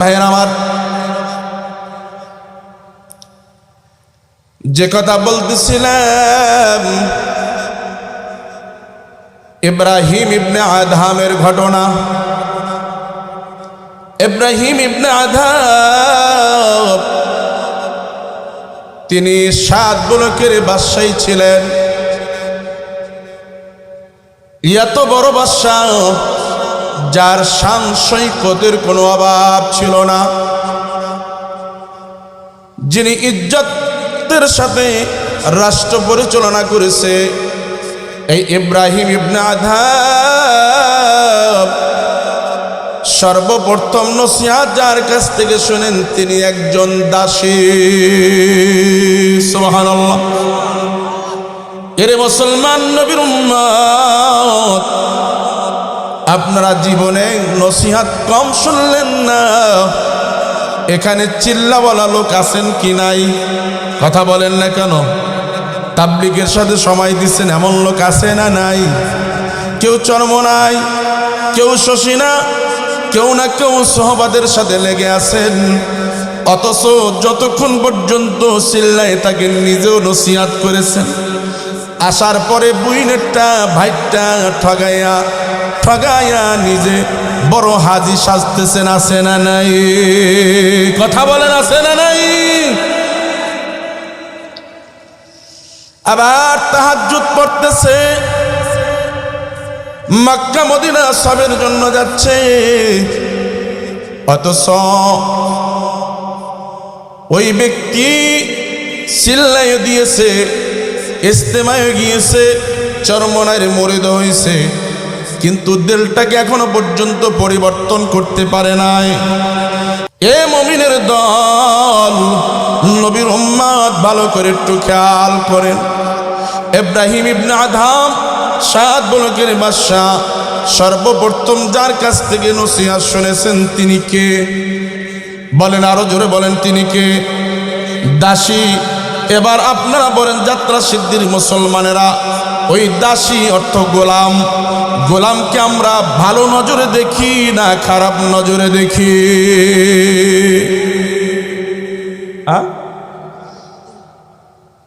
ভাইয়ের আমার, যে কথা বলতেছিলাম ইব্রাহিম ইবনে আদহামের ঘটনা। ইব্রাহিম ইবনে আদহাম তিনি 7 বলকের বাদশাহী ছিলেন। এত বড় বাদশাহ যার শান সৈকতের কোনো অভাব ছিল না, যিনি ইজ্জতের সাথে রাষ্ট্র পরিচালনা করেছে। এই ইব্রাহিম ইবনে আদহাম সর্বপ্রথম নসিহত যার কাছ থেকে শুনেন তিনি একজন দাসী। সুবহানাল্লাহ। এরে মুসলমান নবীর উম্মত, আপনারা জীবনে নসিহত কম শুনলেন না। এখানে চিল্লাওয়ালা লোক আছেন কি নাই? কথা বলেন না কেন? তাবলীগের সাথে সময় দিচ্ছেন এমন লোক আছে না নাই? কেউ চরমনাই, কেউ শশিনা, কেউ না কেউ সাহাবাদের সাথে লেগে আছেন। অথচ যতক্ষণ পর্যন্ত চিল্লায় তাকে নিজেও নসিহত করেছেন, আসার পরে বুইনেরটা ভাইটা ঠগাইয়া ঠগাইয়া নিজে বড় হাজি সাজতেছেন, আছে না নাই? কথা বলেন আছে না নাই? আবার তাহাজ্জুদ পড়তেছে, মক্কা মদিনা সবের জন্য যাচ্ছে। অথচ ওই ব্যক্তি চিল্লাইয়ে দিয়েছে, ইস্তেমায় গিয়েছে, চরমনায় মুরিদ হয়েছে, কিন্তু দিলটাকে এখনো পর্যন্ত পরিবর্তন করতে পারে নাই। এ মুমিনের দল, নবীর উম্মত, ভালো করে একটু খেয়াল করেন। ইব্রাহিম ইবনে আদহাম 7 বলকের বাদশা, সর্বপ্রথম যার কাছ থেকে নসিহত শুনেছেন তিনি কে? বলেন, আরো জোরে বলেন, তিনি কে? দাসী। এবার আপনারা বলেন, যাত্রা সিদ্ধির মুসলমানেরা, ওই দাসী অর্থ গোলাম। গোলামকে আমরা ভালো নজরে দেখি না খারাপ নজরে দেখি?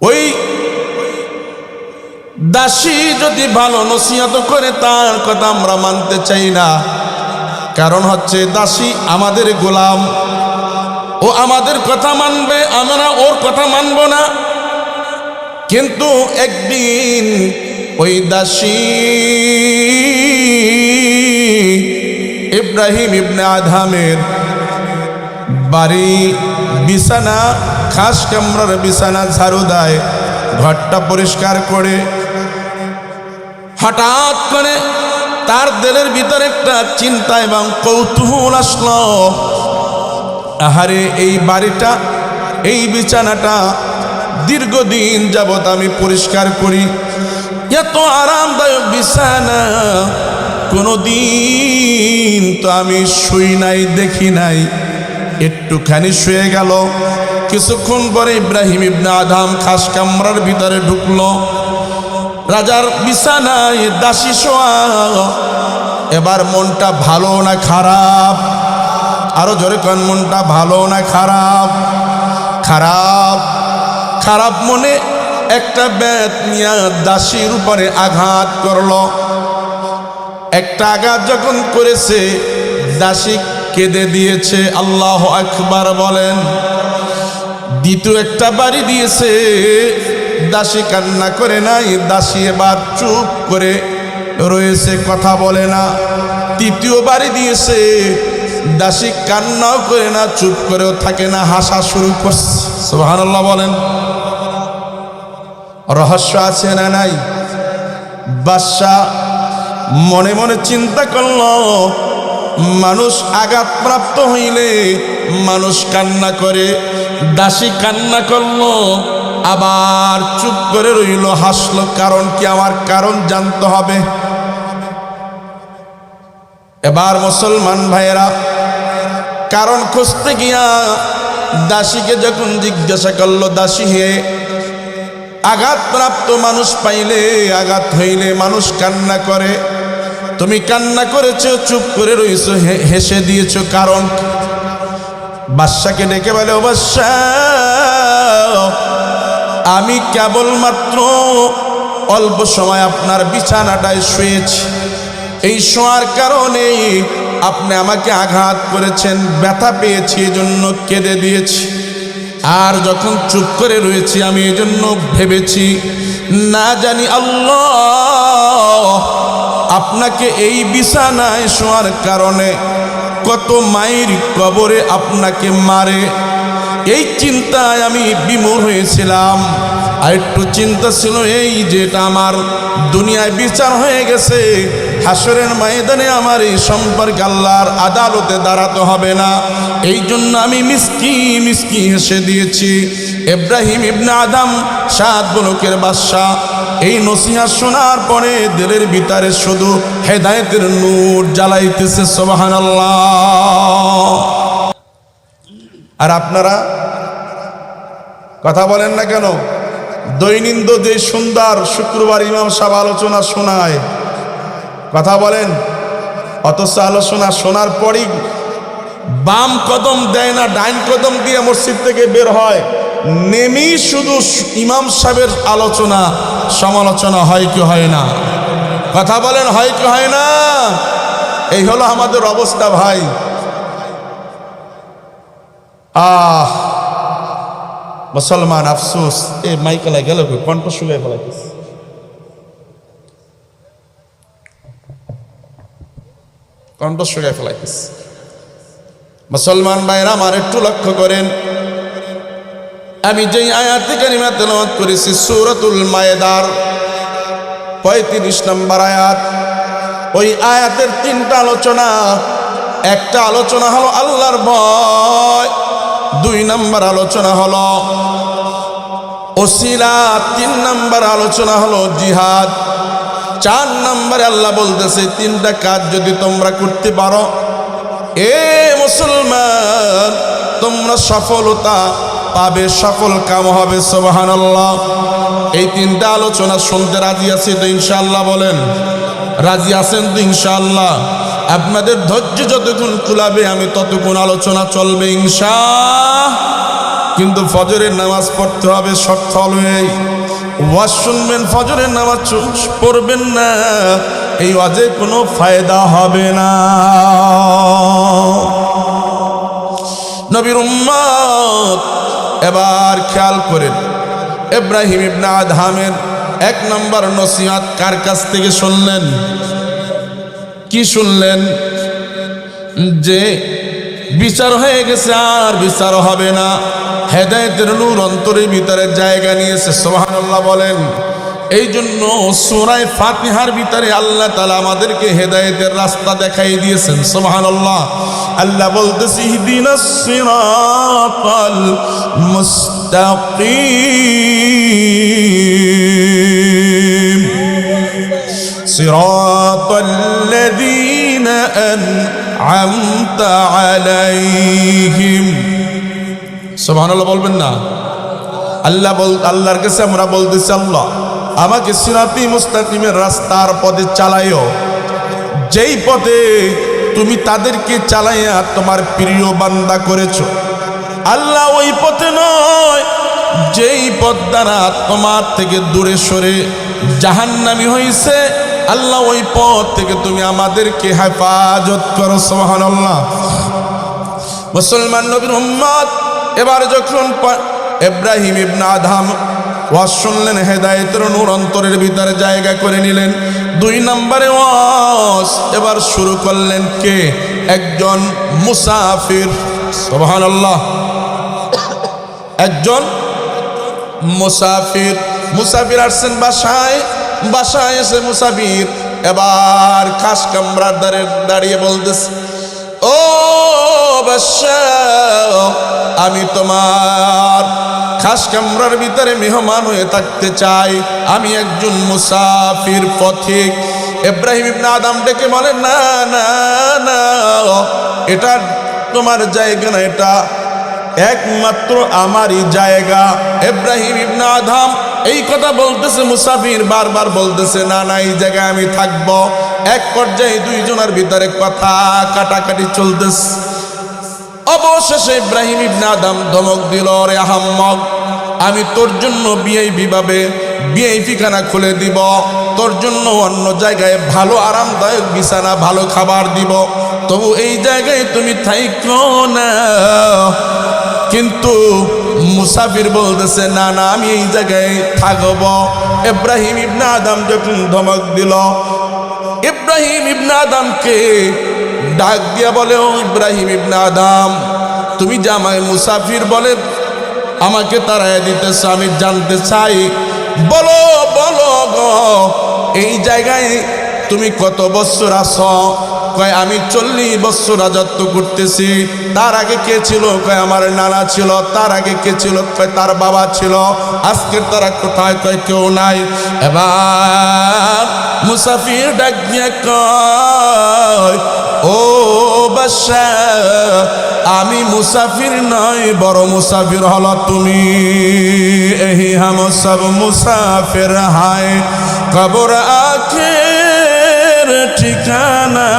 ওই দাসী যদি ভালো নসিহত করে তার কথা আমরা মানতে চাই না। কারণ হচ্ছে দাসী আমাদের গোলাম, ও আমাদের কথা মানবে, আমরা ওর কথা মানব না। কিন্তু একদিন ওই দাসী ইব্রাহিম ইবনে আদহামের বাড়ি বিছানা, খাস কামরার বিছানা ঝাড়ু দেয়, ঘরটা পরিষ্কার করে, হঠাৎ করে তার দিলের ভিতরে একটা চিন্তা এবং কৌতূহল আসলো। আহারে, এই বাড়িটা, এই বিছানাটা দীর্ঘদিন যাবৎ আমি পরিষ্কার করি, এত আরামদায়ক বিছানা কোনোদিন তো আমি শুই নাই, দেখি নাই। একটুখানি শুয়ে গেল, কিছুক্ষণ পরে ইব্রাহিম ইবনে আদহাম খাস কামরার ভিতরে ঢুকলো। রাজার বিছানায় দাসী শোয়া। এবার মনটা ভালো না খারাপ? আরো জোরে কোন, মনটা ভালো না খারাপ? খারাপ। খারাপ মনে একটা বেত নিয়ে দাসীর উপরে আঘাত করলো। একটা আঘাত যখন করেছে, দাসী কেঁদে দিয়েছে। আল্লাহু আকবার বলেন। দ্বিতীয় একটা বাড়ি দিয়েছে, দাসী কান্না করে নাই, দাসী এবার চুপ করে রয়েছে, কথা বলে না। তৃতীয় বাড়ি দিয়েছে, দাসী কান্নাও করে না, চুপ করেও থাকে না, হাসা শুরু করছে। সুবহানাল্লাহ বলেন। রহস্য আছে না নাই? বাদশা মনে মনে চিন্তা করলো, মানুষ আঘাতপ্রাপ্ত হইলে মানুষ কান্না করে, দাসী কান্না করলো, আবার চুপ করে রইল, হাসলো। কারণ কি? আমার কারণ জানতে হবে। এবার মুসলমান ভাইয়েরা, কারণ খুঁজতে গিয়া দাসীকে যখন জিজ্ঞাসা করলো, দাসী হে, আঘাতপ্রাপ্ত মানুষ পাইলে, আঘাত হইলে মানুষ কান্না করে, তুমি কান্না করেছো, চুপ করে রইছো, হেসে দিয়েছো, কারণ বাদশাকে ডেকে বলে, ও বাদশা, আমি কেবলমাত্র অল্প সময় আপনার বিছানাটায় শুয়েছি, এই শোয়ার কারণে আপনি আমাকে আঘাত করেছেন, ব্যথা পেয়েছি, এজন্য কেঁদে দিয়েছি। আর যখন চুপ করে রয়েছি আমি এজন্য ভেবেছি, না জানি আল্লাহ আপনাকে এই বিছানায় শোয়ার কারণে কত মায়ের কবরে আপনাকে মারে, এই চিন্তায় আমি বিমূঢ় হয়েছিলাম। আর একটু চিন্তা ছিল এই যে এটা আমার দুনিয়ায় বিচার হয়ে গেছে, হাসরের ময়দানে আমার এই সম্পর্কে আল্লাহর আদালতে দাঁড়াতে হবে না, এই জন্য আমি মিসকি হেসে দিয়েছি। ইব্রাহিম ইবনে আদম 7 বলকের বাদশা এই নসিহত শোনার পরে দিলের ভিতরে শুধু হেদায়েতের নূর জ্বালাইতেছে, সুবহানাল্লাহ। আর আপনারা কথা বলেন না কেন? দৈনন্দিন যে সুন্দর শুক্রবার ইমাম সাহেব আলোচনা শোনায়, কথা বলেন, অথচ আলোচনা শোনার পরই বাম কদম দেয় না, ডাইন কদম দিয়ে মসজিদ থেকে বের হয়, নেমেই শুধু ইমাম সাহেবের আলোচনা সমালোচনা হয় কি হয় না? কথা বলেন, হয় কি হয় না? এই হলো আমাদের অবস্থা ভাই। মুসলমান আফসোস, এ মাইকেলায় গেল কণ্ঠ শুকিয়ে ফেলাইতেছে। কণ্ঠ শুকিয়ে ফেলাইতেছে। মুসলমান ভাইরা আমার একটু লক্ষ্য করেন, আমি যেই আয়াতে কারিমা তেলাওয়াত করেছি সূরাতুল মায়েদার 35 নম্বর আয়াত, ওই আয়াতের 3টা আলোচনা। একটা আলোচনা হলো আল্লাহর ভয়, 2 নম্বর আলোচনা হলো ওসিলা, 3 নম্বর আলোচনা হলো জিহাদ। 4 নম্বরে আল্লাহ বলতেছে 3টা কাজ যদি তোমরা করতে পারো, এ মুসলমান, তোমরা সফলতা পাবে, সফল কাম হবে, সুবহানাল্লাহ। এই 3টা আলোচনা শুনতে রাজি আছি তো ইনশাআল্লাহ? বলেন, রাজি আছেন তো ইনশাআল্লাহ? আপনাদের ধৈর্য যতক্ষণ কুলাবে আমি ততক্ষণ আলোচনা চলবে ইনশাআল্লাহ। কিন্তু ফজরের নামাজ পড়তে হবে, শর্ত হলো এই, ওয়াজ শুনবেন, ফজরের নামাজ পড়বেন না, এই ওয়াজে কোনো ফায়দা হবে না। নবীর উম্মত এবার খেয়াল করেন, ইব্রাহিম ইবনে আদহামের 1 নম্বর নসিহত কার কাছ থেকে শুনলেন? কি শুনলেন? যে বিচার হয়ে গেছে, আর বিচার হবে না, হেদায়েতের নূর অন্তরের ভিতরে জায়গা নিয়েছে, সুবহানাল্লাহ বলেন। এই জন্য সূরা ফাতিহার ভিতরে আল্লাহ তাআলা আমাদেরকে হেদায়েতের রাস্তা দেখাই দিয়েছেন, সুবহানাল্লাহ। আল্লাহ বলতেছে, ইহদিনাস সিরাতাল মুস্তাকিম সিরাতাল্লাযীনা আন'আমতা আলাইহিম। সুবহানাল্লাহ বলবেন না? আল্লাহর কাছে আমরা বলতেছি, আল্লাহ আমাকে সিরাতি মুস্তাকিমের রাস্তার পথে চালাইও, যেই পথে তুমি তাদেরকে চালাইয়া তোমার প্রিয় বান্দা করেছো। আল্লাহ ওই পথে নয় যেই পথ দ্বারা তোমার থেকে দূরে সরে জাহান্নামী হয়েছে, আল্লাহ ওই পথ থেকে তুমি আমাদেরকে হেফাজত করো, সুবহানাল্লাহ। মুসলমান নবীর উম্মত এবার যখন ইব্রাহিম ইবনে আদহাম ওয়াজ শুনলেন, হেদায়েতের নূর অন্তরের ভিতরে জায়গা করে নিলেন। 2 নম্বরে ওয়াজ এবার শুরু করলেন কে? একজন মুসাফির, সুবহানাল্লাহ। একজন মুসাফির আসছেন বাসায় এসে মুসাফির এবার খাস কামরার দাঁড়িয়ে বলতেছে, ও বাদশা, আমি তোমার খাস কামরার ভিতরে মেহমান হয়ে থাকতে চাই, আমি একজন মুসাফির পথিক। ইব্রাহিম ইবনে আদম ডেকে বলে, না না না, এটা তোমার জায়গা না, এটা একমাত্র আমারই জায়গা। ইব্রাহিম ইবনে আদম এই কথা বলতেছে, মুসাফির বারবার বলতেছে, না না, এই জায়গায় আমি থাকবো। এক পর্যায়ে 2 জনের ভিতরে কথা কাটাকাটি চলতেছে। অবশেষে ইব্রাহিম ইবনে আদম ধমক দিল, রে আহাম্মক, আমি তোর জন্য ভিআইপি ভাবে ভিআইপি খানা খুলে দিব, তোর জন্য অন্য জায়গায় ভালো আরামদায়ক বিছানা ভালো খাবার দিব, তবু এই জায়গায় তুমি থাইকো না। কিন্তু মুসাফির বলতেছে, না না, আমি এই জায়গায় থাকব। ইব্রাহিম ইবনে আদম যখন ধমক দিল, ইব্রাহিম ইবনে আদমকে ডাক দিয়া বলে, ও ইব্রাহিম ইবনে আদম, তুমি যে আমায় মুসাফির বলে আমাকে তাড়াইয়া দিতেছ, আমি জানতে চাই, বলো বলো গো, এই জায়গায় তুমি কত বছর আছো? কয় আমি 40 বছর রাজত্ব করতেছি। তার আগে কে ছিল? কয় আমার নানা ছিল। তার আগে কে ছিল? কয় তার বাবা ছিল। আজকের তারা কোথায়? কয় কেউ নাই। এবার মুসাফির ডাক দিয়ে কয়, ও বাদশা, আমি মুসাফির নয়, বড় মুসাফির হলো তুমি। এহি হাম সব মুসাফির হায়, কবর আখের ঠিকানা,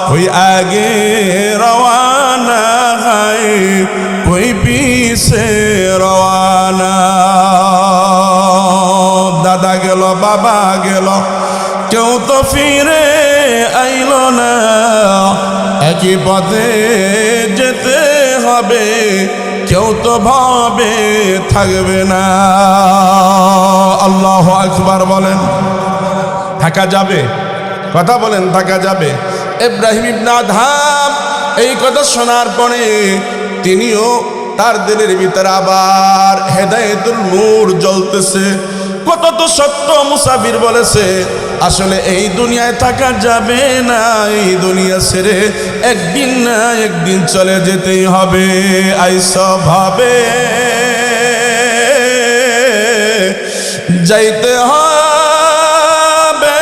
कोई आगे रवाना है, कोई पीछे रवाना। दादा गेलो, बाबा गेलो, কেউ তো ফিরে আইলো না, একই পথে যেতে হবে, কেউ তো ভাবে থাকবে না। আল্লাহু আকবার বলেন। থাকা যাবে? কথা বলেন, থাকা যাবে? ইব্রাহিম ইবনে আদম এই কথা শোনার পরে তিনিও তার দিলের ভিতরে আবার হেদায়েতুল নূর জ্বলতেছে। কত তো সত্য মুসাফির বলেছে, আসলে এই দুনিয়ায় থাকা যাবে না, এই দুনিয়া ছেড়ে একদিন না একদিন চলে যেতেই হবে। আইসা ভাবে যাইতে হবে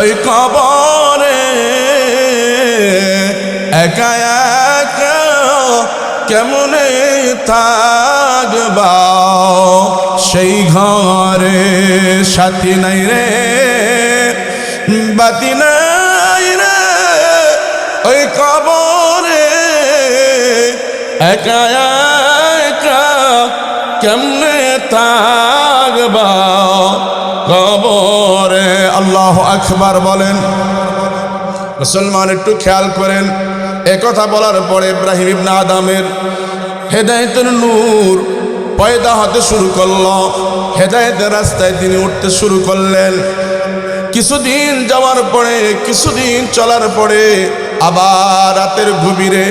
ওই কবরে, একা একা কেমনে থাকবা সেই ঘরে, সাথী নাই রে বাতি নাই রে ওই কবরে, একা একা কেমনে থাকবা কবরে। আল্লাহু আকবার বলেন। মুসলমান একটু খেয়াল করেন, একথা বলার পরে ইব্রাহিম ইবনে আদমের হেদায়েতের নূর পয়দা হতে শুরু করলো, হেদায়েতের রাস্তায় তিনি উঠতে শুরু করলেন। কিছুদিন যাওয়ার পরে, কিছুদিন চলার পরে আবার রাতের গভীরে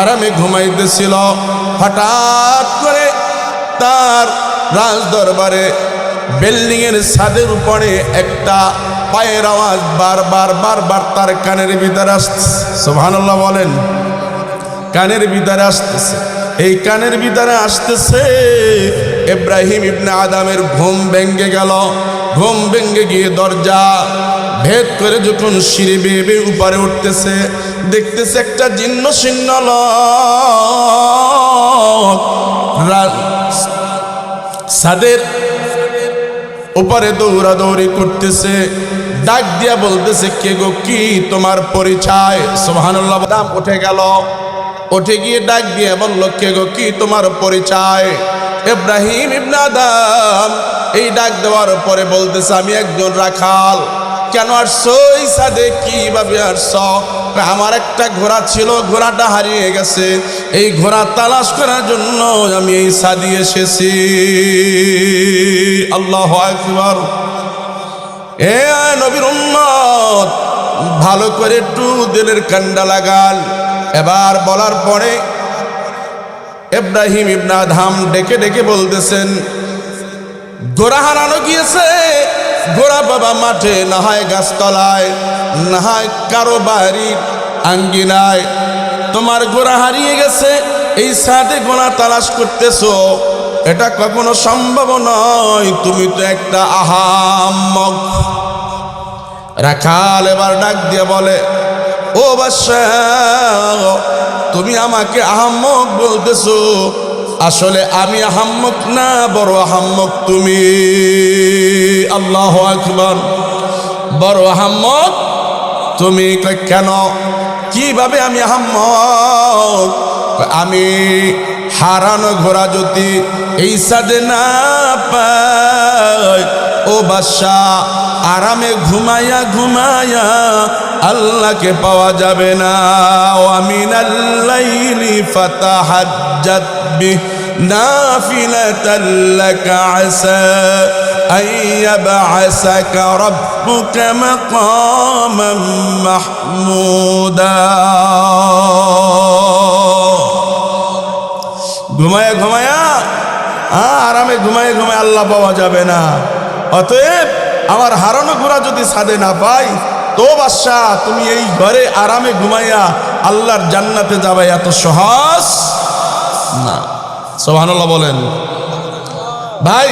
আরামে ঘুমাইতেছিল, হঠাৎ করে তার রাজ দরবারে বিল্ডিং এর ছাদের উপরে একটা পায়ের আওয়াজ বারবার বারবার তার কানের ভিতরে আসতেছে। সুবহানাল্লাহ বলেন। কানের ভিতরে আসতেছে। এই কানের ভিতরে আসতেছে, ইব্রাহিম ইবনে আদমের ঘুম ভেঙে গেল। ঘুম ভেঙে গিয়ে দরজা ভেদ করে যখন সিঁড়ি বেয়ে বেয়ে উপরে উঠতেছে, দেখতেছে একটা জীর্ণ শীর্ণ লোক ছাদের উপরে দৌড়াদৌড়ি করতেছে, ডাক দিয়া বলতেছে, কে গো, কি তোমার পরিচয়? সুবহানাল্লাহ। দাম উঠে গেল, উঠে গিয়ে ডাক দিয়ে বলল, কে গো, কি তোমার পরিচয়? ইব্রাহিম ইবনে আদম এই ডাক দেওয়ার পরে বলতেছে, আমি একজন রাখাল। কেন আসছো এই ছাদে, কিভাবে আসছো? আমার একটা ঘোড়া ছিল, ঘোড়াটা হারিয়ে গেছে, এই ঘোড়া তালাশ করার জন্য আমি এই ছাদে এসেছি। আল্লাহু আকবার। এ নবীর উম্মত, ভালো করে একটু দিলের কান্ডা লাগাল। এবার বলার পরে ইব্রাহিম ইবনে আদম ডেকে ডেকে বলতেছেন, ঘোড়া হারানো গিয়েছে, ঘোড়া বাবা মাঠে, না হয় গাছতলায়, না হয় কারো বাড়ির আঙ্গিনায়, তোমার ঘোড়া হারিয়ে গেছে, এই ছাদে ঘোড়া তালাশ করতেছো, এটা কখনো সম্ভব নয়, তুমি তো একটা আহাম্মক। রাখাল এবার ডাক দিয়ে বলে, ও বাদশা, তুমি আমাকে আহাম্মক বলতেছো, আসলে আমি আহাম্মক না, বড় আহাম্মক তুমি। আল্লাহু আকবার। বড় আহাম্মক তুমি। কেন? কিভাবে আমি আহাম্মক? আমি হারানো ঘোড়া যদি এই সাদে না পাই, ও বাদশাহ আরামে ঘুমায়া ঘুমায়া আল্লাহকে পাওয়া যাবে না। ওয়া মিনাল লাইলি ফাতাহাজ্জাত বিহি নাফিলাতাল লাকা আসা আন ইয়াবআসাকা রাব্বুকা মাকামান মাহমুদা। ঘুমায়া ঘুমায়া আরামে ঘুমায় ঘুমায় আল্লাহ পাওয়া যাবে না। অতএব আমার হারানো ঘোড়া যদি ছাদে না পাই, তো বাদশাহ তুমি এই ঘরে আরামে ঘুমাইয়া আল্লাহর জান্নাতে যাবে এত সহজ না। সুবহানাল্লাহ বলেন। ভাই